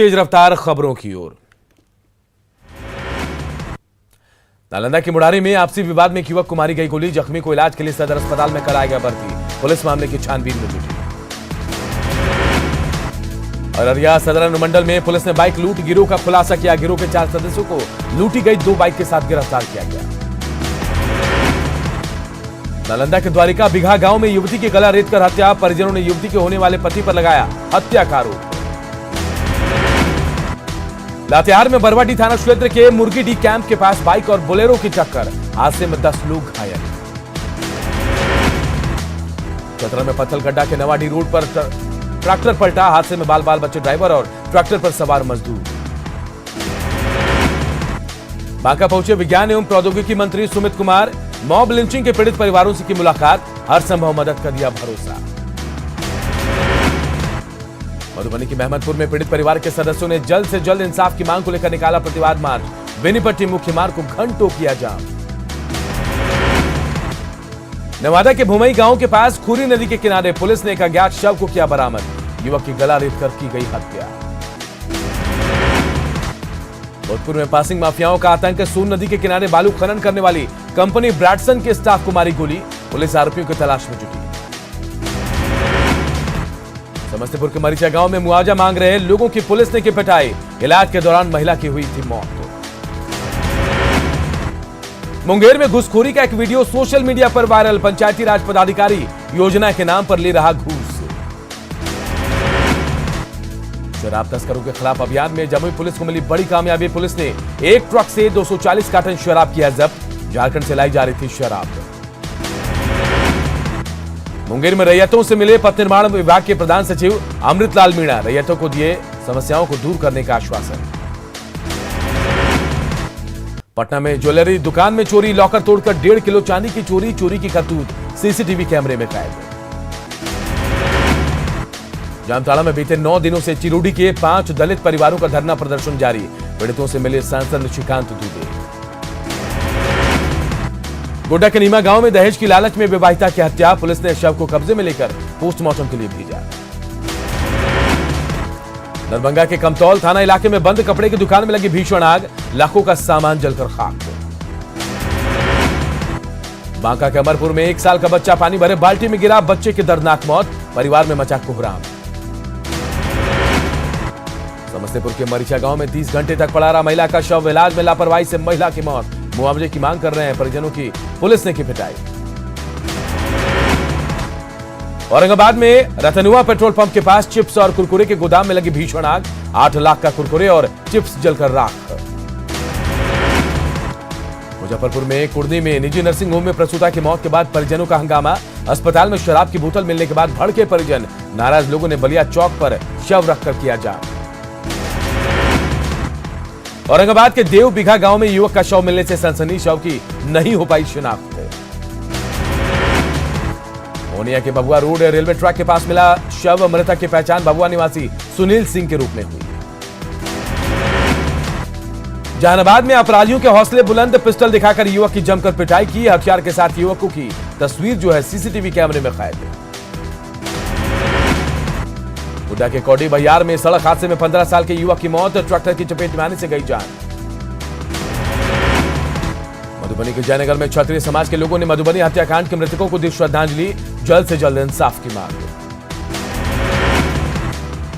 तेज रफ्तार खबरों की ओर। नालंदा की मुढ़ारी में आपसी विवाद में एक युवक को मारी गई गोली, जख्मी को इलाज के लिए सदर अस्पताल में कराया गया भर्ती। पुलिस मामले की छानबीन में जुटी। अररिया सदर अनुमंडल में पुलिस ने बाइक लूट गिरोह का खुलासा किया। गिरोह के 4 सदस्यों को लूटी गई 2 बाइक के साथ गिरफ्तार किया गया। नालंदा के द्वारिका बिघा गांव में युवती की गला रेतकर हत्या, परिजनों ने युवती के होने वाले पति पर लगाया हत्या का आरोप। लातेहार में बरवाडी थाना क्षेत्र के मुर्गीडी कैंप के पास बाइक और बोलेरो की टक्कर, हादसे में 10 लोग घायल। चतरा में पत्थलगड्ढा के नवाडी रोड पर ट्रैक्टर पलटा, हादसे में बाल बच्चे ड्राइवर और ट्रैक्टर पर सवार मजदूर। बांका पहुंचे विज्ञान एवं प्रौद्योगिकी मंत्री सुमित कुमार, मॉब लिंचिंग के पीड़ित परिवारों से की मुलाकात, हर संभव मदद का दिया भरोसा। मधुबनी की महमदपुर में पीड़ित परिवार के सदस्यों ने जल्द से जल्द इंसाफ की मांग को लेकर निकाला प्रतिवाद मार्च। बेनीपट्टी मुख्य मार्ग को घंटों किया जाम। नवादा के भुमई गांव के पास खुरी नदी के किनारे पुलिस ने एक अज्ञात शव को किया बरामद। युवक की गला रेतकर की गई हत्या। भोजपुर में पासिंग माफियाओं का आतंक, सोन नदी के किनारे बालू खनन करने वाली कंपनी ब्रैडसन के स्टाफ को मारी गोली, पुलिस आरोपियों की तलाश में जुटी। समस्तीपुर के मरीचा गांव में मुआवजा मांग रहे लोगों की पुलिस ने की पिटाई, इलाज के दौरान महिला की हुई थी मौत। मुंगेर में घुसखोरी का एक वीडियो सोशल मीडिया पर वायरल, पंचायती राज पदाधिकारी योजना के नाम पर ले रहा घूस। शराब तस्करों के खिलाफ अभियान में जमुई पुलिस को मिली बड़ी कामयाबी, पुलिस ने एक ट्रक से 240 कार्टन शराब किया जब्त, झारखंड से लाई जा रही थी शराब। मुंगेर में रैयतों से मिले पथ निर्माण विभाग के प्रधान सचिव अमृतलाल मीणा, रैयतों को दिए समस्याओं को दूर करने का आश्वासन। पटना में ज्वेलरी दुकान में चोरी, लॉकर तोड़कर 1.5 किलो चांदी की चोरी, चोरी की करतूत सीसीटीवी कैमरे में कैद। जामताड़ा में बीते 9 दिनों से चिरोडी के 5 दलित परिवारों का धरना प्रदर्शन जारी, पीड़ितों से मिले सांसद निशिकांत दुबे। गोड्डा के नीमा गांव में दहेज की लालच में विवाहिता की हत्या, पुलिस ने शव को कब्जे में लेकर पोस्टमार्टम के लिए भेजा। दरभंगा के कमतौल थाना इलाके में बंद कपड़े की दुकान में लगी भीषण आग, लाखों का सामान जलकर खाक। बांका के अमरपुर में 1 साल का बच्चा पानी भरे बाल्टी में गिरा, बच्चे की दर्दनाक मौत, परिवार में मचा कोहराम। समस्तीपुर के मरीचा गांव में 30 घंटे तक पड़ा रहा महिला का शव, इलाज में लापरवाही से महिला की मौत, मुआवजे की मांग कर रहे हैं परिजनों की, पुलिस ने की पिटाई। औरंगाबाद में रतनुआ पेट्रोल पंप के पास चिप्स और कुरकुरे के गोदाम में लगी भीषण आग, 8 लाख का कुरकुरे और चिप्स जलकर राख। मुजफ्फरपुर में कुर्दी में निजी नर्सिंग होम में प्रसूता की मौत के बाद परिजनों का हंगामा, अस्पताल में शराब की बोतल मिलने के बाद भड़के परिजन, नाराज लोगों ने बलिया चौक पर शव रखकर किया जाम। औरंगाबाद के देव बिघा गांव में युवक का शव मिलने से सनसनी, शव की नहीं हो पाई शिनाख्त। मोनिया के बबुआ रोड रेलवे ट्रैक के पास मिला शव, मृतक की पहचान बबुआ निवासी सुनील सिंह के रूप में हुई। जहानाबाद में अपराधियों के हौसले बुलंद, पिस्टल दिखाकर युवक की जमकर पिटाई की, हथियार के साथ युवकों की तस्वीर जो है सीसीटीवी कैमरे में कैद। गोड्डा के कौडी बहियार में सड़क हादसे में 15 साल के युवक की मौत, ट्रैक्टर की चपेट में आने से गई जान। मधुबनी के जयनगर में क्षत्रिय समाज के लोगों ने मधुबनी हत्याकांड के मृतकों को दी श्रद्धांजलि, जल्द से जल्द इंसाफ की मांग।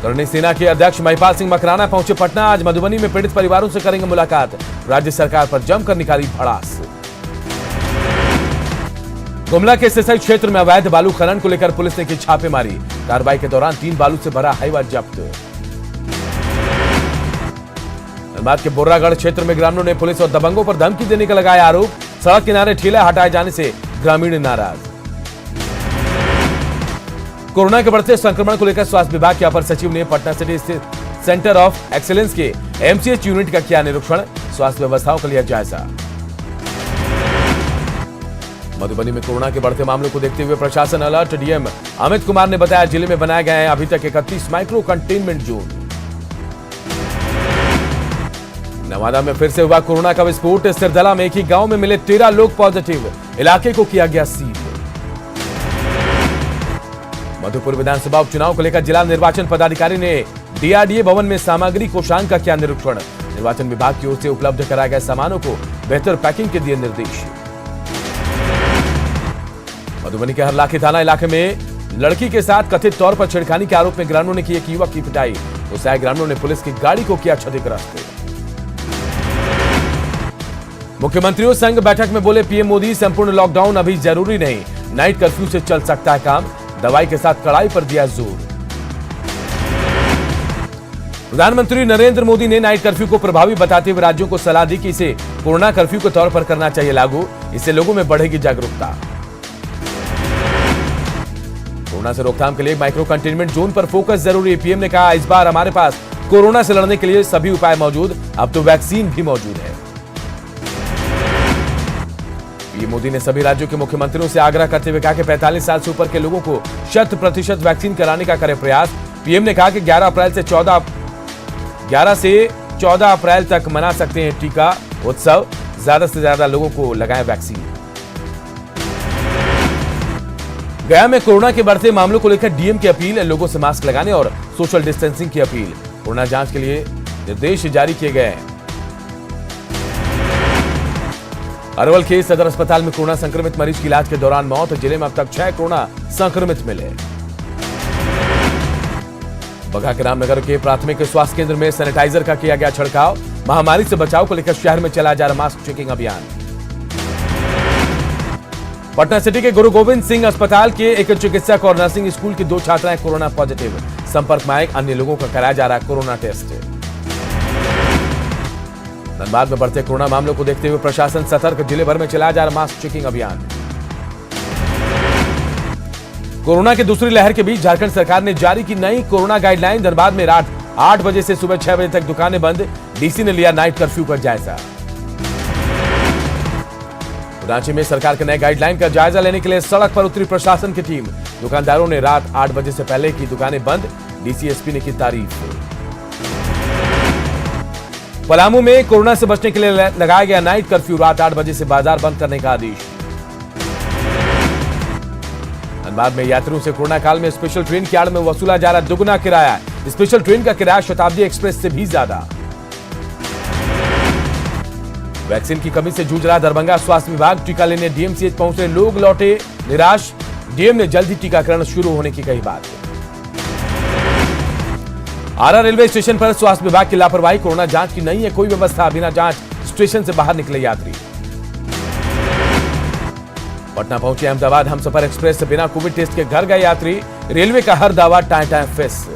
करणी सेना के अध्यक्ष महिपाल सिंह मकराना पहुंचे पटना, आज मधुबनी में पीड़ित परिवारों से करेंगे मुलाकात, राज्य सरकार पर जमकर निकाली भड़ास। गुमला के सिसई क्षेत्र में अवैध बालू खनन को लेकर पुलिस ने की छापेमारी, कार्रवाई के दौरान 3 बालू से भरा हाईवा जब्त। धनबाद के बोर्रागढ़ क्षेत्र में ग्रामीणों ने पुलिस और दबंगों पर धमकी देने का लगाया आरोप, सड़क किनारे ठेला हटाए जाने से ग्रामीण नाराज। कोरोना के बढ़ते संक्रमण को लेकर स्वास्थ्य विभाग के अपर सचिव ने पटना सिटी स्थित सेंटर ऑफ एक्सीलेंस के एमसीएच यूनिट का किया निरीक्षण, स्वास्थ्य व्यवस्थाओं का लिया जायजा। मधुबनी में कोरोना के बढ़ते मामलों को देखते हुए प्रशासन अलर्ट, डीएम अमित कुमार ने बताया जिले में बनाए गए हैं अभी तक 31 माइक्रो कंटेनमेंट जोन। नवादा में फिर से हुआ कोरोना का विस्फोट, सिरदला में एक ही गांव में मिले 13 लोग पॉजिटिव, इलाके को किया गया सील। मधुपुर विधानसभा उपचुनाव को लेकर जिला निर्वाचन पदाधिकारी ने डीआरडीए भवन में सामग्री कोषांग का किया निरीक्षण। निर्वाचन विभाग की ओर से उपलब्ध कराए गए सामानों को बेहतर पैकिंग के दिए निर्देश। मधुबनी के हरलाखी थाना इलाके में लड़की के साथ कथित तौर पर छेड़खानी के आरोप में ग्रामीणों ने की एक युवक की पिटाई। गुस्साए ग्रामीणों ने पुलिस की गाड़ी को किया क्षतिग्रस्त। मुख्यमंत्रियों संघ बैठक में बोले पीएम मोदी, संपूर्ण लॉकडाउन अभी जरूरी नहीं, नाइट कर्फ्यू से चल सकता है काम, दवाई के साथ कड़ाई पर दिया जोर। प्रधानमंत्री नरेंद्र मोदी ने नाइट कर्फ्यू को प्रभावी बताते हुए राज्यों को सलाह दी कि इसे कोरोना कर्फ्यू के तौर पर करना चाहिए लागू, इससे लोगों में बढ़ेगी जागरूकता। कोरोना से रोकथाम के लिए माइक्रो कंटेनमेंट जोन पर फोकस जरूरी। पीएम ने कहा, इस बार हमारे पास कोरोना से लड़ने के लिए सभी उपाय मौजूद, अब तो वैक्सीन भी मौजूद है। पीएम मोदी ने सभी राज्यों के मुख्यमंत्रियों से आग्रह करते हुए कहा कि 45 साल से ऊपर के लोगों को 100% वैक्सीन कराने का करें प्रयास। पीएम ने कहा कि 11 से 14 अप्रैल तक मना सकते हैं टीका उत्सव, ज्यादा से ज्यादा लोगों को लगाएं वैक्सीन। गया में कोरोना के बढ़ते मामलों को लेकर डीएम की अपील, लोगों से मास्क लगाने और सोशल डिस्टेंसिंग की अपील। कोरोना जांच के लिए निर्देश जारी किए गए हैं। अरवल के सदर अस्पताल में कोरोना संक्रमित मरीज की इलाज के दौरान मौत। जिले में अब तक 6 कोरोना संक्रमित मिले। बगहा के रामनगर के प्राथमिक स्वास्थ्य केंद्र में सैनिटाइजर का किया गया छिड़काव। महामारी से बचाव को लेकर शहर में चलाया जा रहा मास्क चेकिंग अभियान। पटना सिटी के गुरु गोविंद सिंह अस्पताल के एक चिकित्सक और नर्सिंग स्कूल की 2 छात्राएं कोरोना पॉजिटिव। संपर्क में आए अन्य लोगों का कराया जा रहा है कोरोना टेस्ट। धनबाद में बढ़ते कोरोना मामलों को देखते हुए प्रशासन सतर्क। जिले भर में चलाया जा रहा मास्क चेकिंग अभियान। कोरोना की दूसरी लहर के बीच झारखंड सरकार ने जारी की नई कोरोना गाइडलाइन। धनबाद में रात 8 बजे से सुबह 6 बजे तक दुकानें बंद। डीसी ने लिया नाइट कर्फ्यू का जायजा। रांची में सरकार के नए गाइडलाइन का जायजा लेने के लिए सड़क पर उतरी प्रशासन की टीम। दुकानदारों ने रात 8 बजे से पहले की दुकानें बंद। डीसी एसपी ने की तारीफ। पलामू में कोरोना से बचने के लिए लगाया गया नाइट कर्फ्यू। रात 8 बजे से बाजार बंद करने का आदेश। धनबाद में यात्रियों से कोरोना काल में स्पेशल ट्रेन की आड़ में वसूला जा रहा दुगना किराया। स्पेशल ट्रेन का किराया शताब्दी एक्सप्रेस से भी ज्यादा। वैक्सीन की कमी से जूझ रहा दरभंगा स्वास्थ्य विभाग। टीका लेने डीएमसीएच पहुंचे लोग लौटे निराश। डीएम ने जल्दी टीकाकरण शुरू होने की कही बात। आरा रेलवे स्टेशन पर स्वास्थ्य विभाग की लापरवाही। कोरोना जांच की नहीं है कोई व्यवस्था, बिना जांच स्टेशन से बाहर निकले यात्री। पटना पहुंचे अहमदाबाद हमसफर एक्सप्रेस से बिना कोविड टेस्ट के घर गए यात्री। रेलवे का हर दावा टाइम फेस।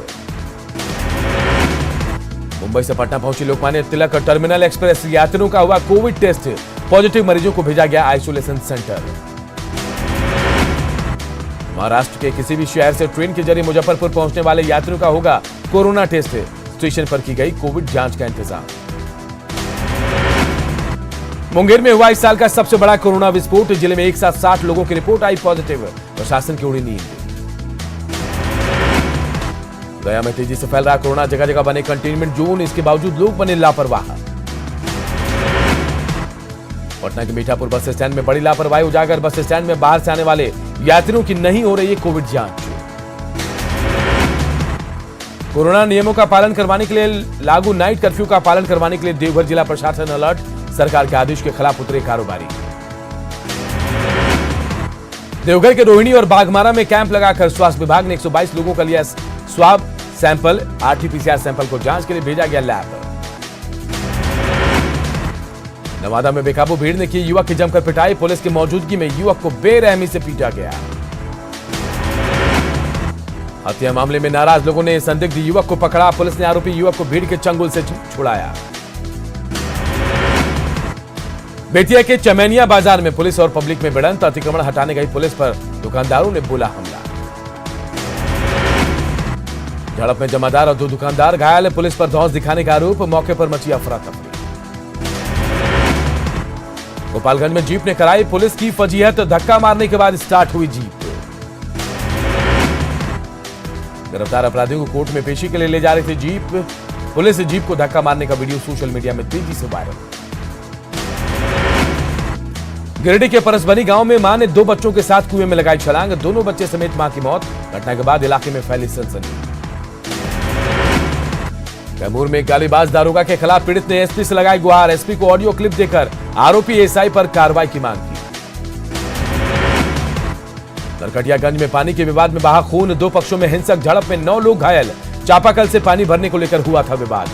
मुंबई से पटना पहुंची लोकमान्य तिलक टर्मिनल एक्सप्रेस। यात्रियों का हुआ कोविड टेस्ट, पॉजिटिव मरीजों को भेजा गया आइसोलेशन सेंटर। महाराष्ट्र के किसी भी शहर से ट्रेन के जरिए मुजफ्फरपुर पहुंचने वाले यात्रियों का होगा कोरोना टेस्ट। स्टेशन पर की गई कोविड जांच का इंतजाम। मुंगेर में हुआ इस साल का सबसे बड़ा कोरोना विस्फोट। जिले में एक साथ 60 लोगों की रिपोर्ट आई पॉजिटिव। प्रशासन की उड़ी नींद। गया में तेजी से फैल रहा कोरोना। जगह जगह बने कंटेनमेंट जोन, इसके बावजूद लोग बने लापरवाह। पटना के मीठापुर बस स्टैंड में बड़ी लापरवाही उजागर। बस स्टैंड में बाहर से आने वाले यात्रियों की नहीं हो रही है कोविड जांच। कोरोना नियमों का पालन करवाने के लिए लागू नाइट कर्फ्यू का पालन करवाने के लिए देवघर जिला प्रशासन अलर्ट। सरकार के आदेश के खिलाफ उतरे कारोबारी। देवघर के रोहिणी और बाघमारा में कैंप लगाकर स्वास्थ्य विभाग ने 122 लोगों का लिया स्वाब सैंपल। आरटीपीसीआर सैंपल को जांच के लिए भेजा गया लैब। नवादा में बेकाबू भीड़ ने की युवक की जमकर पिटाई। पुलिस की मौजूदगी में युवक को बेरहमी से पीटा गया। हत्या मामले में नाराज लोगों ने संदिग्ध युवक को पकड़ा। पुलिस ने आरोपी युवक को भीड़ के चंगुल से छुड़ाया। बेतिया के चमैनिया बाजार में पुलिस और पब्लिक में भिड़ंत। अतिक्रमण हटाने गई पुलिस पर दुकानदारों ने बोला हमला। झड़प में जमादार और 2 दुकानदार घायल। पुलिस पर धौंस दिखाने का आरोप। मौके पर मची अफरा तफरी। गोपालगंज में जीप ने कराई पुलिस की फजीहत। धक्का मारने के बाद स्टार्ट हुई जीप। गिरफ्तार अपराधियों को कोर्ट में पेशी के लिए ले जा रही थी जीप। पुलिस जीप को धक्का मारने का वीडियो सोशल मीडिया में तेजी से वायरल। गिरिडीह के परसबनी गांव में मां ने 2 बच्चों के साथ कुएं में लगाई छलांग। दोनों बच्चे समेत मां की मौत। घटना के बाद इलाके में फैली सनसनी। कैमूर में गालीबाज दारोगा के खिलाफ पीड़ित ने एसपी से लगाई गुहार। एसपी को ऑडियो क्लिप देकर आरोपी एसआई पर कार्रवाई की मांग की। नरकटियागंज में पानी के विवाद में बहा खून, दो पक्षों में हिंसक झड़प में 9 लोग घायल। चापाकल से पानी भरने को लेकर हुआ था विवाद।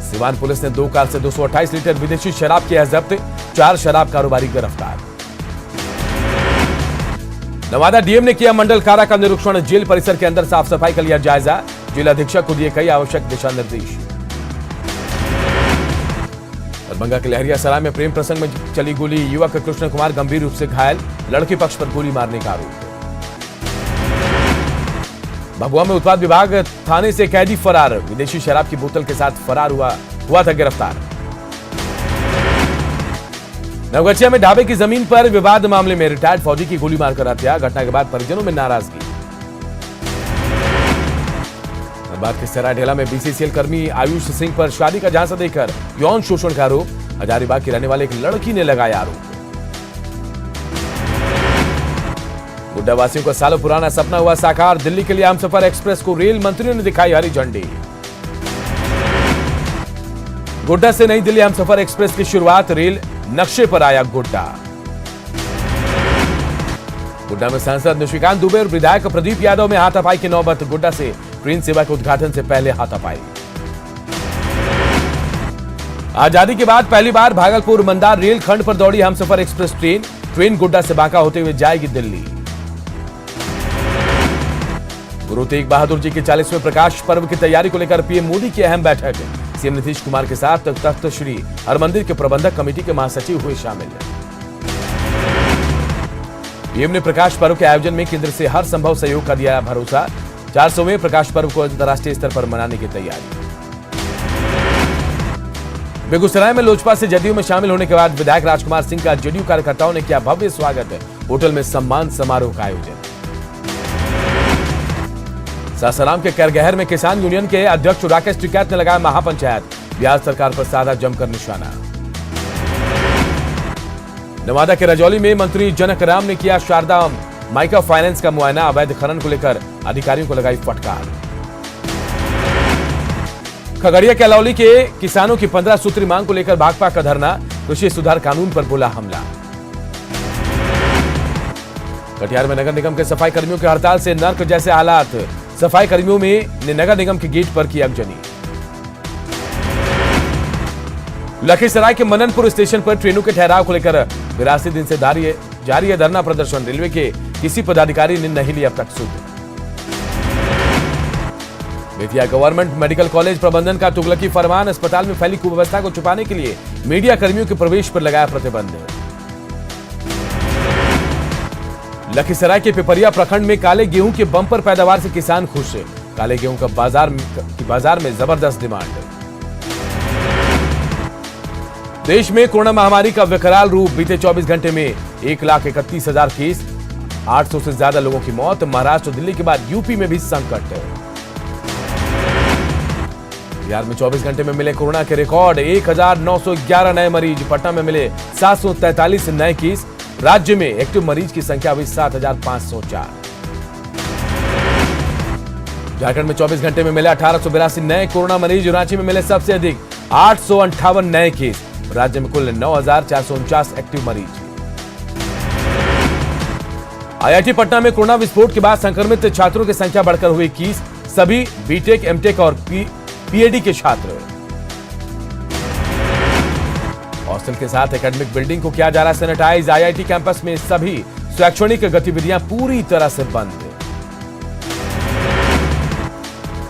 सिवान पुलिस ने 2 कार से 228 लीटर विदेशी शराब किया जब्त, 4 शराब कारोबारी गिरफ्तार। नवादा डीएम ने किया मंडल कारा का निरीक्षण, जेल परिसर के अंदर साफ सफाई का लिया जायजा। जेल अधीक्षक को दिए कई आवश्यक दिशा निर्देश। दरभंगा के लहरियासराय में प्रेम प्रसंग में चली गोली, युवक कृष्ण कुमार गंभीर रूप से घायल, लड़की पक्ष पर गोली मारने का आरोप। भभुआ में उत्पाद विभाग थाने से कैदी फरार, विदेशी शराब की बोतल के साथ फरार हुआ था गिरफ्तार। नवगछिया में ढाबे की जमीन पर विवाद मामले में रिटायर्ड फौजी की गोली मारकर हत्या, घटना के बाद परिजनों में नाराजगी। धनबाद के सरायढेला में बीसीसीएल कर्मी आयुष सिंह पर शादी का झांसा देकर यौन शोषण का आरोप, हजारीबाग की रहने वाले एक लड़की ने लगाया आरोप। गोड्डा वासियों का सालों पुराना सपना हुआ साकार, दिल्ली के लिए हमसफर एक्सप्रेस को रेल मंत्रियों ने दिखाई हरी झंडी। गोड्डा से नई दिल्ली हमसफर एक्सप्रेस की शुरुआत, रेल नक्शे पर आया गोड्डा। गोड्डा में सांसद निशिकांत दुबे और विधायक प्रदीप यादव में हाथापाई की नौबत, गोड्डा से ट्रेन सेवा के उद्घाटन से पहले हाथापाई। आजादी के बाद पहली बार भागलपुर मंदार रेल खंड पर दौड़ी हमसफर एक्सप्रेस ट्रेन गोड्डा से बांका होते हुए जाएगी दिल्ली। गुरु तेग बहादुर जी के 40वें प्रकाश पर्व की तैयारी को लेकर पीएम मोदी की अहम बैठक, सीएम नीतीश कुमार के साथ तख्त श्री हरमंदिर के प्रबंधक कमेटी के महासचिव हुए शामिल। पीएम ने प्रकाश पर्व के आयोजन में केंद्र से हर संभव सहयोग का दिया भरोसा, 400वें प्रकाश पर्व को अंतर्राष्ट्रीय स्तर पर मनाने की तैयारी। बेगूसराय में लोजपा से जदयू में शामिल होने के बाद विधायक राजकुमार सिंह का जेडीयू कार्यकर्ताओं ने किया भव्य स्वागत, होटल में सम्मान समारोह का आयोजन। सासाराम के करगहर में किसान यूनियन के अध्यक्ष राकेश टिकैत ने लगाया महापंचायत, बिहार सरकार पर साधा जमकर निशाना। नवादा के रजौली में मंत्री जनक राम ने किया शारदा माइक्रो फाइनेंस का मुआयना, अवैध खनन को लेकर अधिकारियों को लगाई फटकार। खगड़िया के अलौली के किसानों की 15 सूत्री मांग को लेकर भाकपा का धरना, कृषि सुधार कानून पर बोला हमला। कटिहार में नगर निगम के सफाई कर्मियों की हड़ताल से नर्क जैसे हालात, सफाई कर्मियों ने नगर निगम के गेट पर की आगजनी। लखीसराय के मननपुर स्टेशन पर ट्रेनों के ठहराव को लेकर 82 दिन से जारी है धरना प्रदर्शन, रेलवे के किसी पदाधिकारी ने नहीं ली अब तक सुध। बेतिया गवर्नमेंट मेडिकल कॉलेज प्रबंधन का तुगलकी फरमान, अस्पताल में फैली कुव्यवस्था को छुपाने के लिए मीडिया कर्मियों के प्रवेश पर लगाया प्रतिबंध। लखीसराय के पिपरिया प्रखंड में काले गेहूं के बम्पर पैदावार से किसान खुश, काले गेहूं का बाजार में जबरदस्त डिमांड। देश में कोरोना महामारी का विकराल रूप, बीते 24 घंटे में 1,31,000 केस, 800 से ज्यादा लोगों की मौत। महाराष्ट्र दिल्ली के बाद यूपी में भी संकट। बिहार में 24 घंटे में मिले कोरोना के रिकॉर्ड, 1,911 नए मरीज, पटना में मिले 743 नए केस, राज्य में एक्टिव मरीज की संख्या हुई 7,504। झारखंड में 24 घंटे में मिले 1882 नए कोरोना मरीज, रांची में मिले सबसे अधिक 858 नए केस, राज्य में कुल 9,449 एक्टिव मरीज। आईआईटी पटना में कोरोना विस्फोट के बाद संक्रमित छात्रों की संख्या बढ़कर हुई 21, सभी बीटेक, एमटेक और पीएडी के छात्र। हॉस्टल के साथ एकेडमिक बिल्डिंग को किया जा रहा सैनिटाइज, आईआईटी कैंपस में सभी शैक्षणिक गतिविधियां पूरी तरह से बंद।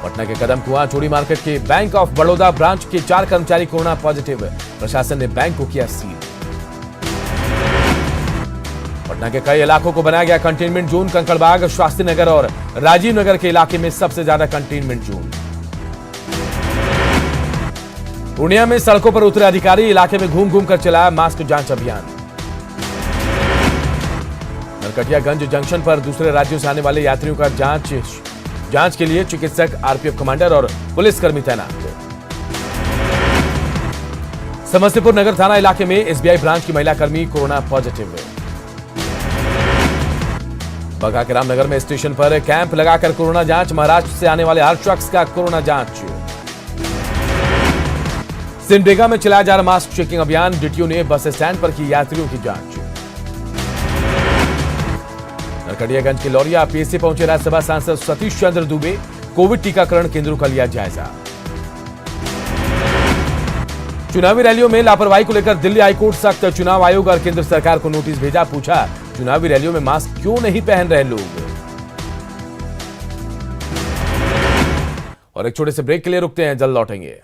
पटना के कदम कुआं चोरी मार्केट के बैंक ऑफ बड़ौदा ब्रांच के 4 कर्मचारी कोरोना पॉजिटिव, प्रशासन ने बैंक को किया सील। पटना के कई इलाकों को बनाया गया कंटेनमेंट जोन, कंकड़बाग, शास्त्री नगर और राजीव नगर के इलाके में सबसे ज्यादा कंटेनमेंट जोन। पूर्णिया में सड़कों पर उतरे अधिकारी, इलाके में घूम घूम कर चलाया मास्क जांच अभियान। नरकटियागंज में 24 घंटे में 1,31,000 नरकटियागंज जंक्शन पर दूसरे राज्यों से आने वाले यात्रियों का जांच के लिए चिकित्सक, आरपीएफ कमांडर और पुलिसकर्मी तैनात। समस्तीपुर नगर थाना इलाके में एसबीआई ब्रांच की महिला कर्मी कोरोना पॉजिटिव। बघा के रामनगर में स्टेशन पर कैंप लगाकर कोरोना जांच। महाराष्ट्र से आने वाले हर शख्स का कोरोना जांच। सिमडेगा में चलाया जा रहा मास्क चेकिंग अभियान। डीटीओ ने बस स्टैंड पर की यात्रियों की जांच। नरकटियागंज के लौरिया पीएससी पहुंचे राज्यसभा सांसद सतीश चंद्र दुबे। कोविड टीकाकरण केंद्रों का लिया जायजा। चुनावी रैलियों में लापरवाही को लेकर दिल्ली हाईकोर्ट सख्त। चुनाव आयोग और केंद्र सरकार को नोटिस भेजा। पूछा, चुनावी रैलियों में मास्क क्यों नहीं पहन रहे लोग। और एक छोटे से ब्रेक के लिए रुकते हैं, जल्द लौटेंगे।